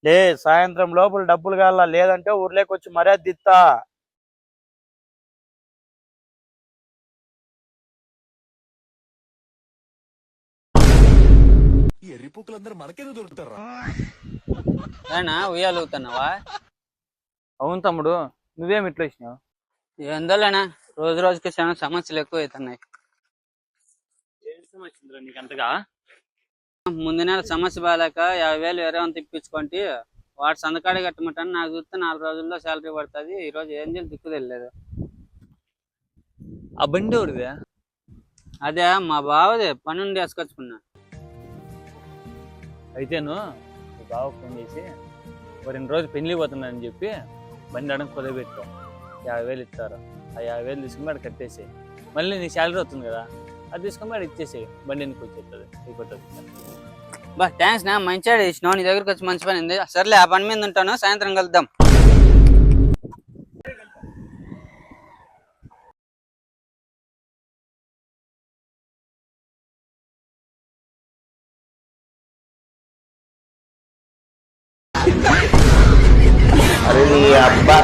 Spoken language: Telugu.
లే సాయంత్రం లోపల డబ్బులు కావాలా, లేదంటే ఊర్లేకొచ్చి మర్యాద దిత్తా. ఈ ఎర్రిపుక్కులందరూ మనకేదో దొరుకుతారా? ఏనా ఉయ్యాలుగుతున్నావా? అవును తమ్ముడు, నువ్వేమి ఇట్లా వచ్చినావు? ఏందోలేనా, రోజు రోజుకి చాలా సమస్యలు ఎక్కువ అవుతున్నాయి. ఏం సమస్య నీకు అంతగా? ముందు నెల సమస్య బాగాలేక 50,000 వేరే వంత ఇప్పించుకుంటే వాడు సంతకాడే కట్టమంటాను. నాకు చూస్తే 4 రోజుల్లో శాలరీ పడుతుంది. ఈ రోజు ఏం చేయాలి దిక్కు తెలియలేదు. ఆ బండి ఎవరిదే? అదే మా బావదే, పని నుండి వేసుకొచ్చుకున్నా. అయితేను మీ బావ ఫోన్ చేసి ఒక 2 రోజులు పెళ్లి పోతున్నానని చెప్పి బండి అడగ కుదరబెట్టు. 50,000 ఇస్తారు. ఆ 50,000 తీసుకుని వాడు కట్టేసి మళ్ళీ నీ శాలరీ వస్తుంది కదా, అది తీసుకుని వాడు ఇచ్చేసి బండి ఎన్నికి వచ్చేస్తుంది, అయిపోతుంది. బా థ్యాంక్స్ నా, మంచిగా చేసినావు. నీ దగ్గరకు వచ్చి మంచి పని ఉంది. సర్లే, ఆ పని మీద ఉంటాను, సాయంత్రం కలుద్దాం. अरे नहीं अब्बा